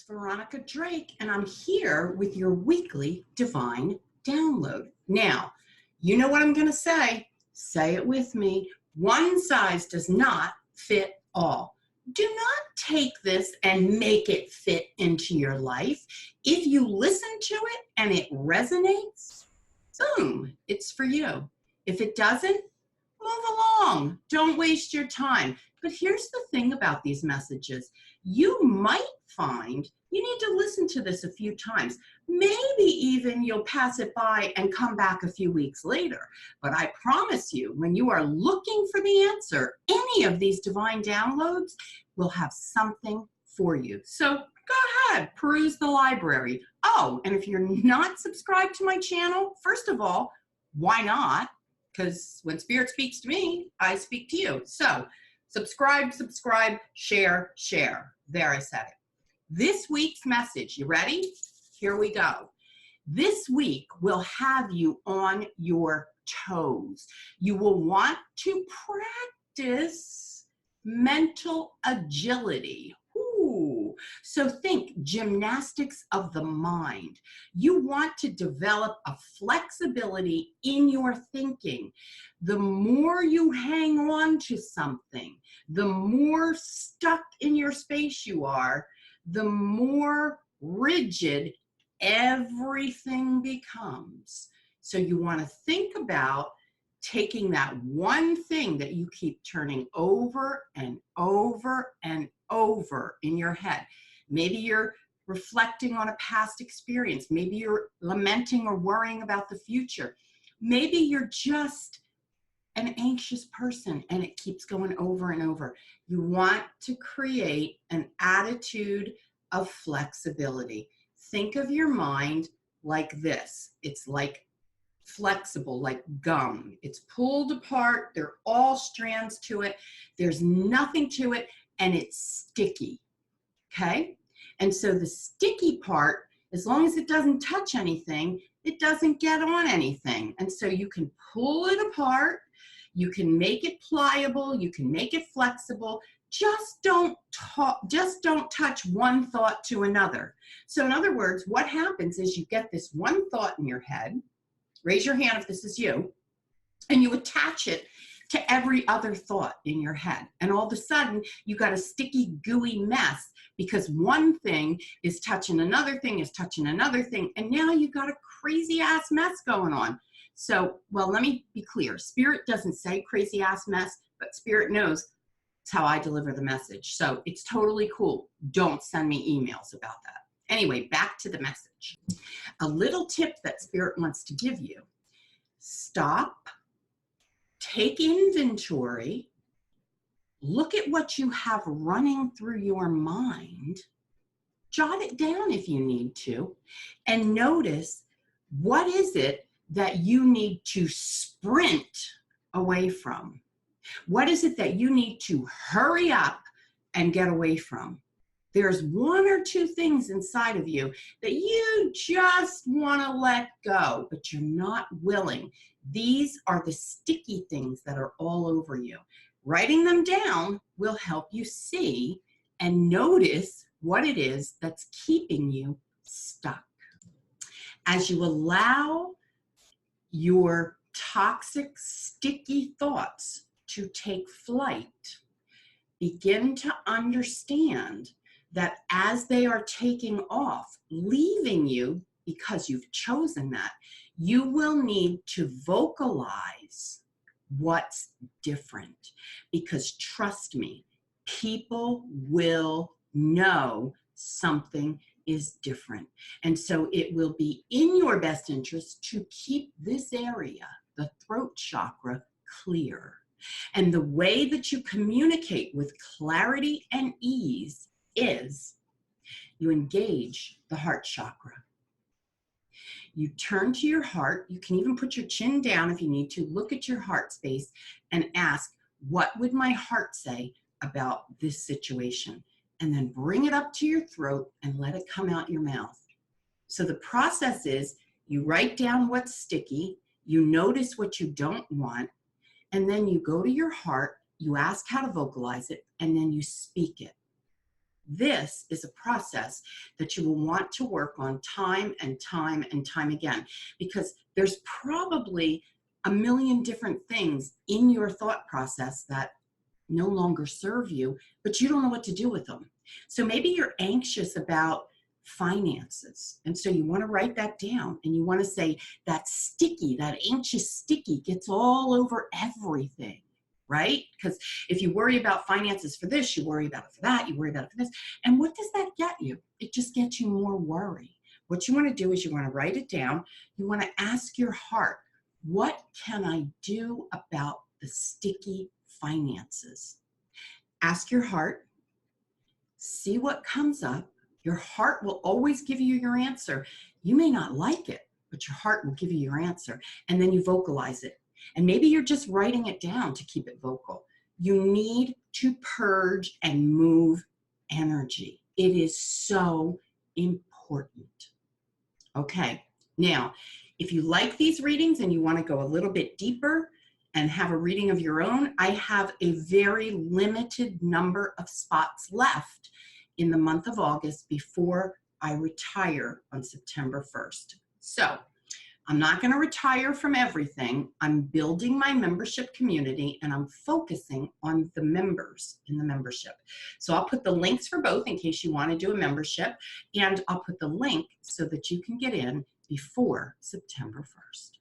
Veronica Drake, and I'm here with your weekly divine download. Now, you know what I'm going to say. Say it with me. One size does not fit all. Do not take this and make it fit into your life. If you listen to it and it resonates, boom, it's for you. If it doesn't, move along. Don't waste your time. But here's the thing about these messages. You might find you need to listen to this a few times. Maybe even you'll pass it by and come back a few weeks later. But I promise you, when you are looking for the answer, any of these divine downloads will have something for you. So go ahead, peruse the library. Oh, and if you're not subscribed to my channel, first of all, why not? Because when Spirit speaks to me, I speak to you. So subscribe, share. There, I said it. This week's message, you ready? Here we go. This week will have you on your toes. You will want to practice mental agility. So think gymnastics of the mind. You want to develop a flexibility in your thinking. The more you hang on to something, the more stuck in your space you are, the more rigid everything becomes. So you want to think about taking that one thing that you keep turning over and over and over in your head. Maybe you're reflecting on a past experience. Maybe you're lamenting or worrying about the future. Maybe you're just an anxious person and it keeps going over and over. You want to create an attitude of flexibility. Think of your mind like this. It's like flexible, like gum. It's pulled apart. There are all strands to it. There's nothing to it, and it's sticky. Okay? And so the sticky part, as long as it doesn't touch anything, it doesn't get on anything. And so you can pull it apart. You can make it pliable. You can make it flexible. Just don't touch one thought to another. So in other words, what happens is you get this one thought in your head. Raise your hand if this is you, and you attach it to every other thought in your head. And all of a sudden, you got a sticky, gooey mess because one thing is touching another thing, and now you got a crazy ass mess going on. So, well, let me be clear. Spirit doesn't say crazy ass mess, but Spirit knows it's how I deliver the message. So it's totally cool. Don't send me emails about that. Anyway, back to the message. A little tip that Spirit wants to give you. Stop, take inventory, look at what you have running through your mind, jot it down if you need to, and notice what is it that you need to sprint away from. What is it that you need to hurry up and get away from? There's one or two things inside of you that you just want to let go, but you're not willing. These are the sticky things that are all over you. Writing them down will help you see and notice what it is that's keeping you stuck. As you allow your toxic, sticky thoughts to take flight, begin to understand that as they are taking off, leaving you because you've chosen that, you will need to vocalize what's different. Because trust me, people will know something is different. And so it will be in your best interest to keep this area, the throat chakra, clear. And the way that you communicate with clarity and ease is you engage the heart chakra. You turn to your heart. You can even put your chin down if you need to. Look at your heart space and ask, what would my heart say about this situation? And then bring it up to your throat and let it come out your mouth. So the process is you write down what's sticky, you notice what you don't want, and then you go to your heart, you ask how to vocalize it, and then you speak it. This is a process that you will want to work on time and time and time again, because there's probably a million different things in your thought process that no longer serve you, but you don't know what to do with them. So maybe you're anxious about finances. And so you want to write that down, and you want to say that sticky, that anxious sticky gets all over everything, right? Because if you worry about finances for this, you worry about it for that, you worry about it for this. And what does that get you? It just gets you more worry. What you want to do is you want to write it down. You want to ask your heart, what can I do about the sticky finances? Ask your heart, see what comes up. Your heart will always give you your answer. You may not like it, but your heart will give you your answer. And then you vocalize it. And maybe you're just writing it down to keep it vocal. You need to purge and move energy. It is so important. Okay, now, if you like these readings and you want to go a little bit deeper and have a reading of your own, I have a very limited number of spots left in the month of August before I retire on September 1st. So I'm not going to retire from everything. I'm building my membership community, and I'm focusing on the members in the membership. So I'll put the links for both in case you want to do a membership, and I'll put the link so that you can get in before September 1st.